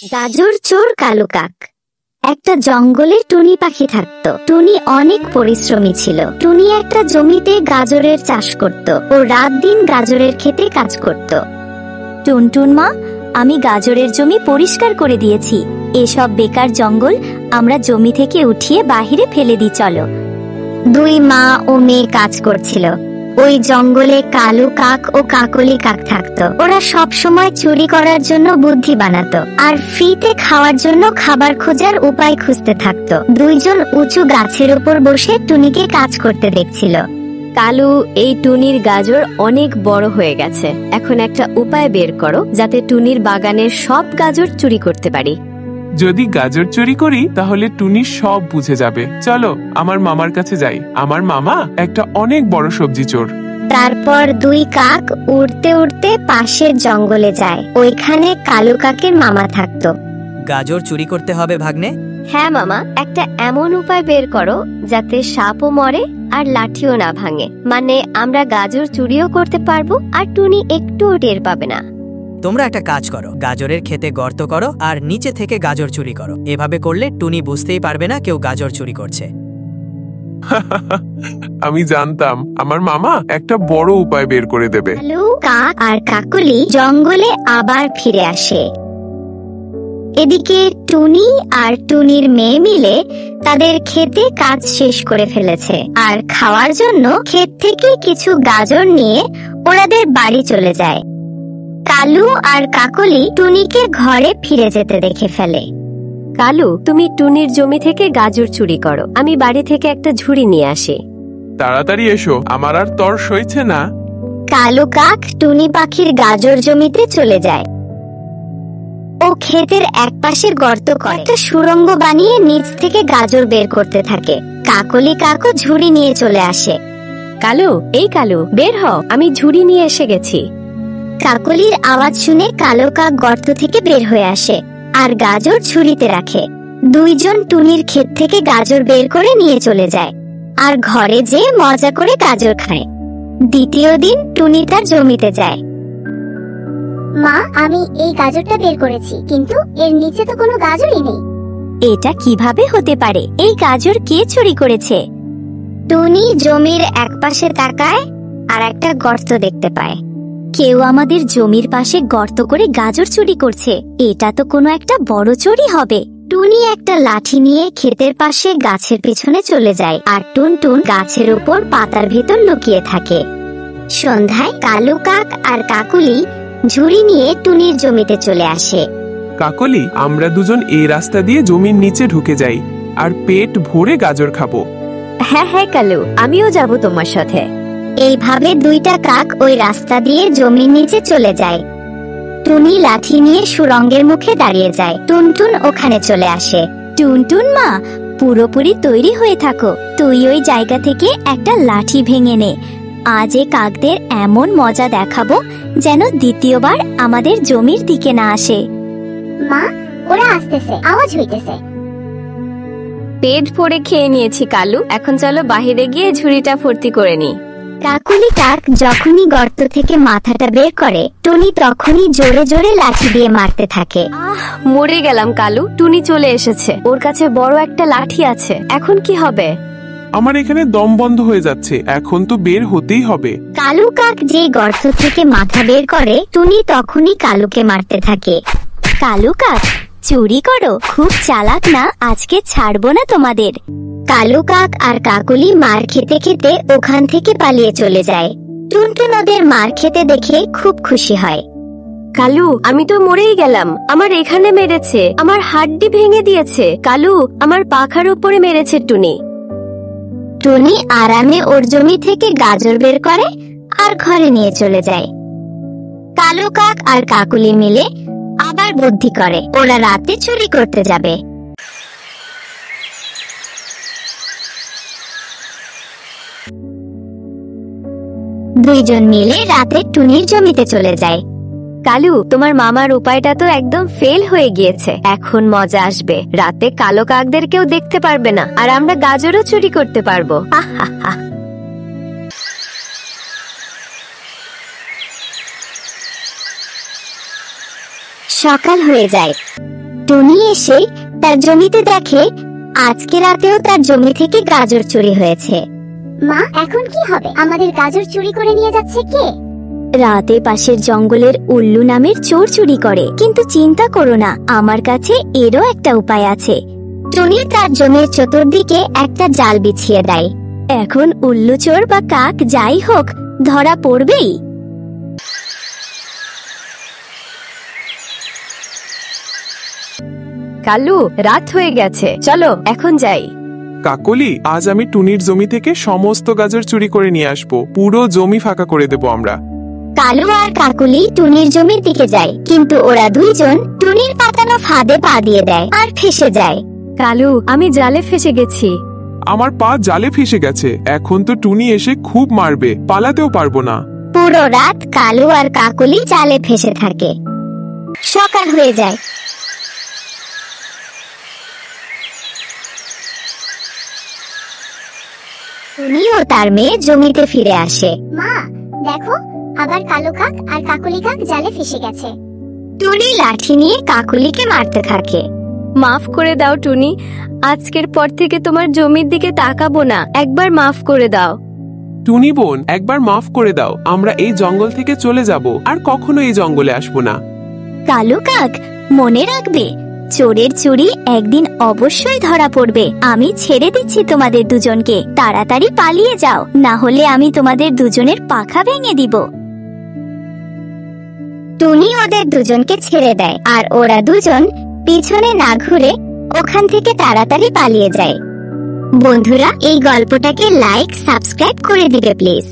গাজর চোর কালু কাক। একটা জঙ্গলে টুনি পাখি থাকতো। টুনি অনেক পরিশ্রমী ছিল। টুনি একটা জমিতে গাজরের চাষ করত ও রাত দিন গাজরের খেতে কাজ করত। টুনটুন মা, আমি গাজরের জমি পরিষ্কার করে দিয়েছি। এসব বেকার জঙ্গল আমরা জমি থেকে উঠিয়ে বাহিরে ফেলে দিই, চলো। দুই মা ও মেয়ে কাজ করছিল। ওই জঙ্গলে কালু কাক ও কাকলি কাক থাকতো। ওরা সব সময় চুরি করার জন্য বুদ্ধি বানাতো আর ফ্রিতে খাওয়ার জন্য খাবার খোঁজার উপায় খুঁজতে থাকতো। দুইজন উঁচু গাছের উপর বসে টুনিকে কাজ করতে দেখছিল। কালু, এই টুনির গাজর অনেক বড় হয়ে গেছে। এখন একটা উপায় বের করো যাতে টুনির বাগানের সব গাজর চুরি করতে পারি। যদি গাজর চুরি করি তাহলে টুনি সব বুঝে যাবে। চলো আমার মামার কাছে যাই। আমার মামা একটা অনেক বড় সবজি চোর। তারপর দুই কাক উড়তে উড়তে পাশের জঙ্গলে যায়। ওইখানে কালু কাকের মামা থাকতো। গাজর চুরি করতে হবে ভাগ্নে। হ্যাঁ মামা, একটা এমন উপায় বের করো যাতে সাপও মরে আর লাঠিও না ভাঙে। মানে আমরা গাজর চুরিও করতে পারবো আর টুনি একটুও টের পাবে না। তোমরা একটা কাজ করো, গাজরের খেতে গর্ত করো আর নিচে থেকে গাজর চুরি করো। এভাবে করলে টুনি বুঝতেই পারবে না কেউ গাজর চুরি করছে। আমি জানতাম আমার মামা একটা বড় উপায় বের করে দেবে। কালু কাক আর কাকলি জঙ্গলে আবার ফিরে আসে। এদিকে টুনি আর টুনির মেয়ে মিলে তাদের খেতে কাজ শেষ করে ফেলেছে আর খাওয়ার জন্য ক্ষেত থেকে কিছু গাজর নিয়ে ওনাদের বাড়ি চলে যায়। কালু আর কাকলি টুনিকে ঘরে ফিরে যেতে দেখে ফেলে। কালু, তুমি টুনির জমি থেকে গাজর চুরি করো, আমি বাড়ি থেকে একটা ঝুড়ি নিয়ে আসি। তাড়াতাড়ি এসো, আমার আর তর সইছে না। কালু কাক টুনি পাখির গাজর জমিতে চলে যায়। ও ক্ষেতের একপাশে গর্ত করে একটা সুড়ঙ্গ বানিয়ে নিচ থেকে গাজর বের করতে থাকে। কাকলি কাকও ঝুড়ি নিয়ে চলে আসে। কালু, এই কালু, বের হও, আমি ঝুড়ি নিয়ে এসে গেছি। কাকলির আওয়াজ শুনে কালো কাক গর্ত থেকে বের হয়ে আসে আর গাজর ঝুড়িতে রাখে। দুইজন টুনির ক্ষেত থেকে গাজর বের করে নিয়ে চলে যায় আর ঘরে যেয়ে মজা করে গাজর খায়। দ্বিতীয় দিন টুনি তার জমিতে যায়। মা, আমি এই গাজরটা বের করেছি, কিন্তু এর নিচে তো কোনো গাজরই নেই। এটা কিভাবে হতে পারে? এই গাজর কে চুরি করেছে? টুনি জমির একপাশে তাকায় আর একটা গর্ত দেখতে পায়। কেউ আমাদের জমির পাশে গর্ত করে গাজর চুরি করছে। এটা তো কোনো একটা বড় চুরি হবে। টুনি একটা লাঠি নিয়ে ক্ষেতের পাশে গাছের পিছনে চলে যায় আর টুনটুন গাছের উপর পাতার ভেতর লুকিয়ে থাকে। সন্ধ্যায় কালু কাক আর কাকলি ঝুড়ি নিয়ে টুনির জমিতে চলে আসে। কাকলি, আমরা দুজন এই রাস্তা দিয়ে জমির নিচে ঢুকে যাই আর পেট ভরে গাজর খাবো। হ্যাঁ হ্যাঁ কালু, আমিও যাব তোমার সাথে। এইভাবে দুইটা কাক ওই রাস্তা দিয়ে জমির নিচে চলে যায়। টুনি লাঠি নিয়ে সুড়ঙ্গের মুখে দাঁড়িয়ে যায়। টুনটুন ওখানে চলে আসে। টুনটুন মা, পুরোপুরি তৈরি হয়ে থাকো। তুই ওই জায়গা থেকে একটা লাঠি ভেঙে নে। আজ এ কাকদের এমন মজা দেখাবো যেন দ্বিতীয়বার আমাদের জমির দিকে না আসে। মা, ওরা আসতেছে, আওয়াজ হইতেছে। পেট ভরে খেয়ে নিয়েছি কালু, এখন চলো বাহিরে গিয়ে ঝুড়িটা ভর্তি করে নি। কাকুলি কাক যখনই গর্ত থেকে মাথাটা বের করে টুনি তখনই জোরে জোরে লাঠি দিয়ে মারতে থাকে। মরে গেলাম কালু, টুনি চলে এসেছে। ওর কাছে বড় একটা লাঠি আছে, এখন কি হবে? আমার এখানে দম বন্ধ হয়ে যাচ্ছে, এখন তো বের হতেই হবে। কালু কাক যে গর্ত থেকে মাথা বের করে টুনি তখনই কালুকে মারতে থাকে। কালু কাক, চুরি করো, খুব চালাক না, আজকে ছাড়বো না তোমাদের। কালু কাক আর কাকলি মার খেতে খেতে ওখান থেকে পালিয়ে চলে যায়। টুনটুন ওদের মার খেতে দেখে খুব খুশি হয়। কালু, আমি তো মরেই গেলাম, আমার এখানে মেরেছে, আমার হাড্ডি ভেঙে দিয়েছে। কালু, আমার পাখার উপরে মেরেছে টুনি। টুনি আরামে ওর জমি থেকে গাজর বের করে আর ঘরে নিয়ে চলে যায়। কালু কাক আর কাকলি মিলে আবার বুদ্ধি করে ওরা রাতে চুরি করতে যাবে। দুইজন মিলে রাতে টুনির জমিতে চলে যায়। কালু, তোমার মামার উপায়টা তো একদম ফেল হয়ে গিয়েছে। এখন মজা আসবে, রাতে কালো কাকদের কেউ দেখতে পারবে না আর আমরা গাজরও চুরি করতে পারবো। সকাল হয়ে যায়। টুনি এসে তার জমিতে দেখে আজকে রাতেও তার জমি থেকে গাজর চুরি হয়েছে। মা, এখন কি হবে? আমাদের গাজর চুরি করে নিয়ে যাচ্ছে কে? রাতে পাশের জঙ্গলের উল্লু নামের চোর চুরি করে, কিন্তু চিন্তা করো না, আমার কাছে এরও একটা উপায় আছে। টুনি তার জমির চতুর্দিকে একটা জাল বিছিয়ে দেয়। এখন উল্লু চোর বা কাক যাই হোক, ধরা পড়বেই। কালু, রাত হয়ে গেছে, চলো এখন যাই। কাকলি, আজ আমি টুনির জমি থেকে সমস্ত গাজর চুরি করে নিয়ে আসবো। পুরো জমি ফাঁকা করে দেবো আমরা। কালু আর কাকুলি টুনির জমির দিকে যায়, কিন্তু ওরা দুইজন টুনির পাতানো ফাঁদে পা দিয়ে দেয় আর ফেসে যায়। কালু, আমি জালে ফেসে গেছি। আমার পা জালে ফেসে গেছে। এখন তো টুনি এসে খুব মারবে, পালাতেও পারবো না। পুরো রাত কালু আর কাকুলি জালে ফেসে থাকে। সকাল হয়ে যায়। টুনি ও তার মেয়ে জমিতে ফিরে আসে। মা, দেখো, আবার কালো কাক আর কাকলি কাক জালে ফেসে গেছে। টুনি লাঠি নিয়ে কাকুলিকে মারতে থাকে। মাফ করে দাও টুনি, আজকের পর থেকে তোমার জমির দিকে তাকাবো না, একবার মাফ করে দাও। টুনি বোন, একবার মাফ করে দাও। আমরা এই জঙ্গল থেকে চলে যাব, আর কখনো এই জঙ্গলে আসবো না। কালু কাক, মনে রাখবে, চোরের চুরি একদিন অবশ্যই ধরা পড়বে। আমি ছেড়ে দিচ্ছি তোমাদের দুজনকে, তাড়াতাড়ি পালিয়ে যাও, না হলে আমি তোমাদের দুজনের পাখা ভেঙে দিব। টুনি ওদের দুজনকে ছেড়ে দেয়, আর ওরা দুজন পিছনে না ঘুরে ওখান থেকে তাড়াতাড়ি পালিয়ে যায়। বন্ধুরা, এই গল্পটাকে লাইক, সাবস্ক্রাইব করে দিবে প্লিজ।